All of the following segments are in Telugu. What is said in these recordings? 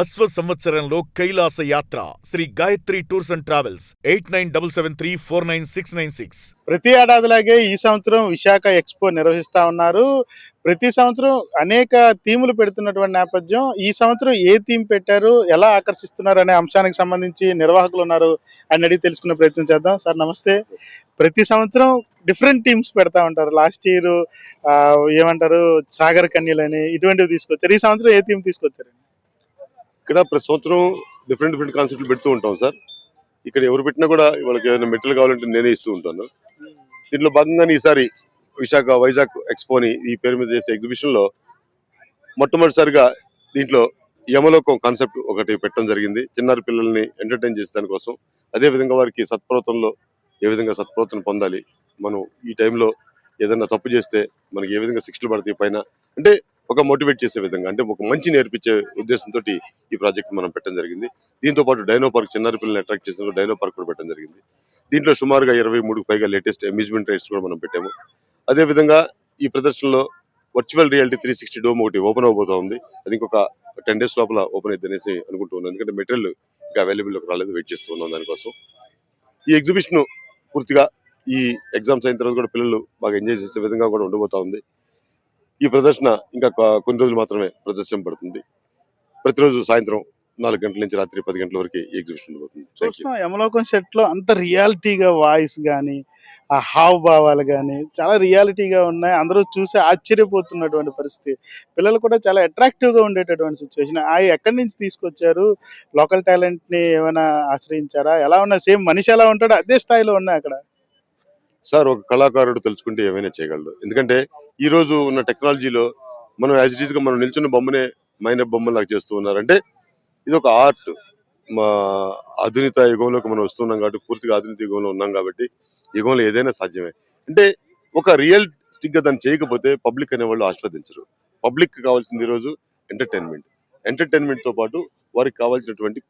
అశ్వ సంవత్సరంలో కైలాస యాత్ర Shri Gayatri tours and travels 8977349696. ప్రతి ఏడాదిలాగే ఈ సంవత్సరం విశాఖ ఎక్స్పో నిర్వహిస్తా ఉన్నారు. ప్రతి సంవత్సరం అనేక థీములు పెడుతున్నటువంటి నేపథ్యం ఈ సంవత్సరం ఏ థీమ్ పెట్టారు, ఎలా ఆకర్షిస్తున్నారు అనే అంశానికి సంబంధించి నిర్వాహకులు ఉన్నారు అని అడిగి తెలుసుకునే ప్రయత్నం చేద్దాం. సార్ నమస్తే. ప్రతి సంవత్సరం డిఫరెంట్ టీమ్స్ పెడతా ఉంటారు. లాస్ట్ ఇయర్ ఏమంటారు సాగర్ కన్యలని ఇటువంటివి తీసుకొచ్చారు. ఈ సంవత్సరం ఏ థీమ్ తీసుకొచ్చారు? ఇక్కడ ప్రతి సంవత్సరం డిఫరెంట్ కాన్సెప్ట్లు పెడుతూ ఉంటాం సార్. ఇక్కడ ఎవరు పెట్టినా కూడా వాళ్ళకి ఏదైనా మెటీరియల్ కావాలంటే నేనే ఇస్తూ ఉంటాను. దీంట్లో భాగంగానే ఈసారి వైజాగ్ ఎక్స్పోని ఈ పేరు మీద చేసే ఎగ్జిబిషన్ లో మొట్టమొదటిసారిగా దీంట్లో యమలోకం కాన్సెప్ట్ ఒకటి పెట్టడం జరిగింది. చిన్నారి పిల్లల్ని ఎంటర్టైన్ చేసే దానికోసం, అదే విధంగా వారికి సత్ప్రవర్తనలో ఏ విధంగా సత్ప్రవర్తన పొందాలి, మనం ఈ టైంలో ఏదైనా తప్పు చేస్తే మనకి ఏ విధంగా శిక్షలు పడతాయి పైన, అంటే ఒక మోటివేట్ చేసే విధంగా, అంటే ఒక మంచి నేర్పించే ఉద్దేశంతో ఈ ప్రాజెక్ట్ మనం పెట్టడం జరిగింది. దీంతో పాటు డైనో పార్క్, చిన్నారి పిల్లల్ని అట్రాక్ట్ చేసిన డైనో పార్క్ కూడా పెట్టడం జరిగింది. దీంట్లో సుమారుగా 23కు పైగా లేటెస్ట్ అమ్యూజ్మెంట్ రైడ్స్ కూడా మనం పెట్టాము. అదే విధంగా ఈ ప్రదర్శనలో వర్చువల్ రియాలిటీ 360 డోమ్ ఒకటి ఓపెన్ అవబోతా ఉంది. అది ఇంకొక 10 days లోపల ఓపెన్ అయితే అనేసి అనుకుంటూ ఉన్నాను. ఎందుకంటే మెటీరియల్ ఇంకా అవైలబుల్లోకి రాలేదు, వెయిట్ చేస్తూ ఉన్నాం దానికోసం. ఈ ఎగ్జిబిషన్ పూర్తిగా ఈ ఎగ్జామ్స్ అయిన తర్వాత కూడా పిల్లలు బాగా ఎంజాయ్ చేసే విధంగా కూడా ఉండబోతా ఉంది. ఈ ప్రదర్శన ఇంకా కొన్ని రోజులు మాత్రమే ప్రదర్శింపబడుతుంది. ప్రతిరోజు సాయంత్రం 4 గంటల నుంచి రాత్రి 10 గంటల వరకు ఈ ఎగ్జిబిషన్ ఉండబోతుంది. చూస్తాం యమలోకం సెట్ లో అంత రియాలిటీగా వాయిస్ గానీ, ఆ హావభావాలు కానీ చాలా రియాలిటీగా ఉన్నాయి. అందరూ చూసి ఆశ్చర్యపోతున్నటువంటి పరిస్థితి. పిల్లలు కూడా చాలా అట్రాక్టివ్గా ఉండేటటువంటి సిచ్యువేషన్. ఎక్కడి నుంచి తీసుకొచ్చారు? లోకల్ టాలెంట్ని ఏమైనా ఆశ్రయించారా? ఎలా ఉన్నాయి? సేమ్ మనిషి ఎలా ఉంటాడో అదే స్థాయిలో ఉన్నాయి అక్కడ. సార్, ఒక కళాకారుడు తలుచుకుంటే ఏమైనా చేయగలడు. ఎందుకంటే ఈ రోజు ఉన్న టెక్నాలజీలో మనం యాజ్ ఇట్ ఈస్ గా మనం నిల్చున్న బొమ్మనే మైనప్ బొమ్మలాగా చేస్తూ ఉన్నారు. అంటే ఇది ఒక ఆర్ట్. మా ఆధునిక యుగంలోకి మనం వస్తున్నాం కాబట్టి, పూర్తిగా ఆధునిక యుగంలో ఉన్నాం కాబట్టి యుగంలో ఏదైనా సాధ్యమే. అంటే ఒక రియలిస్టిక్ గా దాన్ని చేయకపోతే పబ్లిక్ అనేవాళ్ళు ఆస్వాదించరు. పబ్లిక్ కావాల్సింది ఈరోజు ఎంటర్టైన్మెంట్ తో పాటు వారికి కావాల్సినటువంటి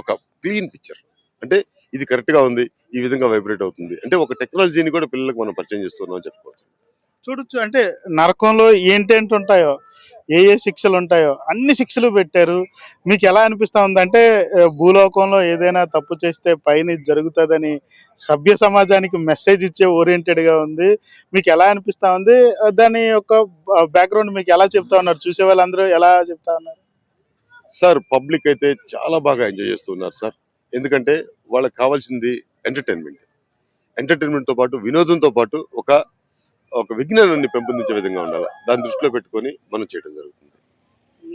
ఒక క్లీన్ పిక్చర్. అంటే ఇది కరెక్ట్ గా ఉంది, ఈ విధంగా వైబ్రేట్ అవుతుంది, అంటే ఒక టెక్నాలజీని కూడా పిల్లలకు మనం పరిచయం చేస్తున్నాం చెప్పుకోవచ్చు. చూడొచ్చు. అంటే నరకంలో ఏంటేంటి ఉంటాయో, ఏ శిక్షలు ఉంటాయో అన్ని శిక్షలు పెట్టారు. మీకు ఎలా అనిపిస్తా ఉందంటే భూలోకంలో ఏదైనా తప్పు చేస్తే పైన జరుగుతుందని సభ్య సమాజానికి మెసేజ్ ఇచ్చే ఓరియంటెడ్గా ఉంది. మీకు ఎలా అనిపిస్తా ఉంది? దాని యొక్క బ్యాక్గ్రౌండ్ మీకు ఎలా చెప్తా ఉన్నారు? చూసే వాళ్ళందరూ ఎలా చెప్తా ఉన్నారు? సార్, పబ్లిక్ అయితే చాలా బాగా ఎంజాయ్ చేస్తున్నారు సార్. ఎందుకంటే వాళ్ళకి కావాల్సింది ఎంటర్టైన్మెంట్ తో పాటు, వినోదంతో పాటు ఒక విజ్ఞానాన్ని పెంపొందించే విధంగా ఉండాలి. దాన్ని దృష్టిలో పెట్టుకొని మనం చేయడం జరుగుతుంది.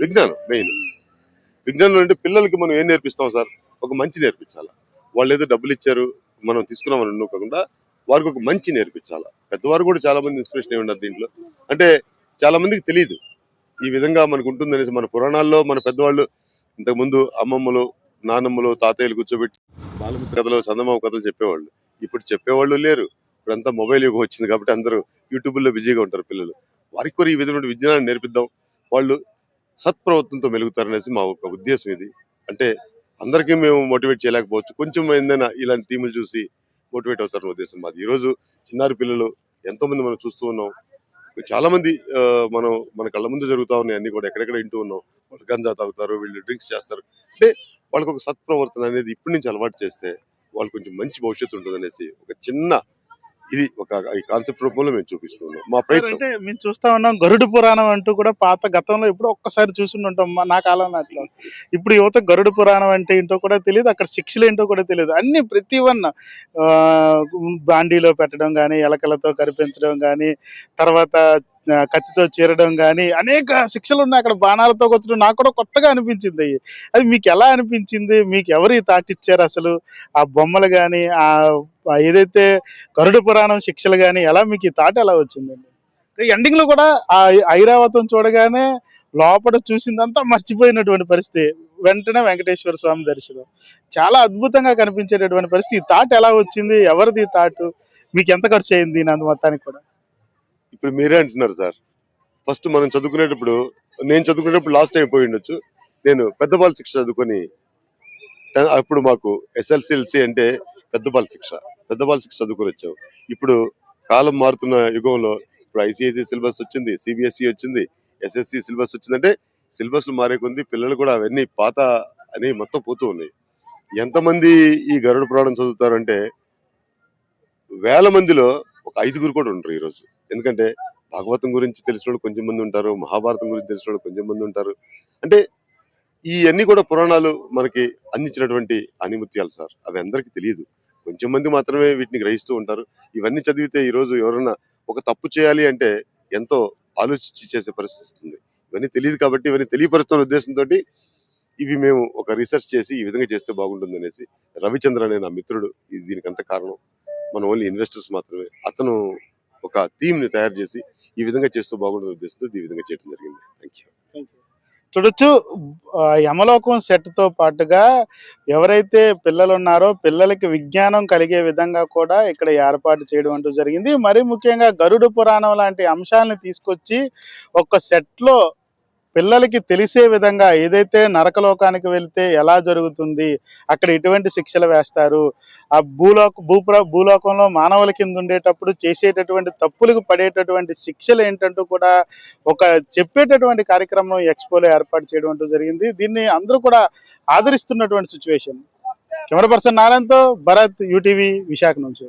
విజ్ఞానం మెయిన్. విజ్ఞానం అంటే పిల్లలకి మనం ఏం నేర్పిస్తాం సార్? ఒక మంచి నేర్పించాలి. వాళ్ళు ఏదో డబ్బులు ఇచ్చారు మనం తీసుకున్నామని అనుకోకుండా వారికి ఒక మంచి నేర్పించాలి. పెద్దవారు కూడా చాలా మంది ఇన్స్పిరేషన్ అయి ఉన్నారు దీంట్లో. అంటే చాలా మందికి తెలియదు ఈ విధంగా మనకు ఉంటుందనేసి. మన పురాణాల్లో మన పెద్దవాళ్ళు ఇంతకుముందు అమ్మమ్మలు, నానమ్మలు, తాతయ్యలు కూర్చోబెట్టి బాలమిత్ర కథలు, చందమామ కథలు చెప్పేవాళ్ళు. ఇప్పుడు చెప్పేవాళ్ళు లేరు. ఇప్పుడంతా మొబైల్ యుగం వచ్చింది కాబట్టి అందరూ యూట్యూబ్లో బిజీగా ఉంటారు పిల్లలు. వారికి కూడా ఈ విధమైన విజ్ఞానాన్ని నేర్పిద్దాం, వాళ్ళు సత్ప్రవర్తనతో మెలుగుతారనేసి మా ఒక ఉద్దేశం ఇది. అంటే అందరికీ మేము మోటివేట్ చేయలేకపోవచ్చు, కొంచెం ఏదైనా ఇలాంటి టీములు చూసి మోటివేట్ అవుతారన్న ఉద్దేశం మాది. ఈరోజు చిన్నారి పిల్లలు ఎంతో మంది మనం చూస్తూ ఉన్నాం. చాలా మంది మన కళ్ళ ముందు జరుగుతా ఉన్నాయి అన్ని కూడా, ఎక్కడెక్కడ వింటూ ఉన్నాం. వాళ్ళు గంజా తాగుతారు, వీళ్ళు డ్రింక్స్ చేస్తారు. అంటే వాళ్ళకి ఒక సత్ప్రవర్తన అనేది ఇప్పటి నుంచి అలవాటు చేస్తే వాళ్ళు కొంచెం మంచి భవిష్యత్తు ఉంటుంది అనేసి ఒక చిన్న ఇది ఈ కాన్సెప్ట్ రూపంలో మేము చూపిస్తున్నాం మా ప్రయత్నం. అంటే మేము చూస్తా ఉన్నాం గరుడ పురాణం అంటూ కూడా పాత గతంలో ఎప్పుడో ఒక్కసారి చూసి ఉంటాం నా కాలంలో. అట్లా ఇప్పుడు యువత గరుడ పురాణం అంటే ఏంటో కూడా తెలియదు, అక్కడ శిక్షలు ఏంటో కూడా తెలియదు. అన్ని ప్రతి బాండీలో పెట్టడం కానీ, ఎలకలతో కరిపించడం కానీ, తర్వాత కత్తితో చీరడం కానీ అనేక శిక్షలు ఉన్నాయి అక్కడ. బాణాలతో కొట్టడం నాకు కూడా కొత్తగా అనిపించింది. అది మీకు ఎలా అనిపించింది? మీకు ఎవరు తాటిచ్చారు అసలు? ఆ బొమ్మలు కానీ, ఏదైతే గరుడ పురాణం శిక్షలు కానీ, ఎలా మీకు ఈ తాట ఎలా వచ్చిందండి? ఎండింగ్ లో కూడా ఆ ఐరావతం చూడగానే లోపల చూసిందంతా మర్చిపోయినటువంటి పరిస్థితి. వెంటనే వెంకటేశ్వర స్వామి దర్శనం చాలా అద్భుతంగా కనిపించేటటువంటి పరిస్థితి. ఈ తాట ఎలా వచ్చింది? ఎవరిది తాటు? మీకు ఎంత ఖర్చు అయింది అంత మొత్తానికి కూడా? ఇప్పుడు మీరే అంటున్నారు సార్. ఫస్ట్ మనం నేను చదువుకునేటప్పుడు లాస్ట్ టైం పోయి ఉండొచ్చు. నేను పెద్దబాల శిక్ష చదువుకొని, అప్పుడు మాకు SLC అంటే పెద్దబాల శిక్ష చదువుకొని వచ్చాం. ఇప్పుడు కాలం మారుతున్న యుగంలో ఇప్పుడు ICSE సిలబస్ వచ్చింది, CBSE వచ్చింది, SSC సిలబస్ వచ్చింది. అంటే సిలబస్లు మారే కొద్ది పిల్లలు కూడా అవన్నీ పాత అని మొత్తం పోతూ ఉన్నాయి. ఎంతమంది ఈ గరుడ పురాణం చదువుతారంటే వేల మందిలో ఒక 5గురు కూడా ఉండరు ఈరోజు. ఎందుకంటే భాగవతం గురించి తెలిసిన వాళ్ళు కొంచెం మంది ఉంటారు, మహాభారతం గురించి తెలిసిన వాళ్ళు కొంచెం మంది ఉంటారు. అంటే ఈ అన్ని కూడా పురాణాలు మనకి అందించినటువంటి ఆణిముత్యాలు సార్. అవి అందరికీ తెలియదు, కొంచెం మంది మాత్రమే వీటిని గ్రహిస్తూ ఉంటారు. ఇవన్నీ చదివితే ఈ రోజు ఎవరైనా ఒక తప్పు చేయాలి అంటే ఎంతో ఆలోచించి చేసే పరిస్థితి వస్తుంది. ఇవన్నీ తెలియదు కాబట్టి ఇవన్నీ తెలియపరుస్తున్న ఉద్దేశంతో ఇవి మేము ఒక రీసెర్చ్ చేసి ఈ విధంగా చేస్తే బాగుంటుంది అనేసి రవిచంద్ర అనే నా మిత్రుడు దీనికి అంత కారణం. మన ఓన్లీ ఇన్వెస్టర్స్ మాత్రమే. అతను ఒక టీమ్ ని తయారు చేసి ఈ విధంగా చేస్తూ బాగుంటుంది ఉద్దేశంతో ఈ విధంగా చేయడం జరిగింది. Thank you. చూడొచ్చు, యమలోకం సెట్ తో పాటుగా ఎవరైతే పిల్లలు ఉన్నారో పిల్లలకి విజ్ఞానం కలిగే విధంగా కూడా ఇక్కడ ఏర్పాటు చేయడం అంటూ జరిగింది. మరి ముఖ్యంగా గరుడ పురాణం లాంటి అంశాలను తీసుకొచ్చి ఒక సెట్ లో పిల్లలకి తెలిసే విధంగా, ఏదైతే నరకలోకానికి వెళ్తే ఎలా జరుగుతుంది, అక్కడ ఎటువంటి శిక్షలు వేస్తారు, ఆ భూలోకంలో మానవుల కింద ఉండేటప్పుడు చేసేటటువంటి తప్పులకు పడేటటువంటి శిక్షలు ఏంటంటూ కూడా ఒక చెప్పేటటువంటి కార్యక్రమం ఎక్స్పోలో ఏర్పాటు చేయడం అంటూ జరిగింది. దీన్ని అందరూ కూడా ఆదరిస్తున్నటువంటి సిచ్యువేషన్. కెమెరా పర్సన్ నారాయణతో భరత్, యూటీవీ, విశాఖ నుంచి.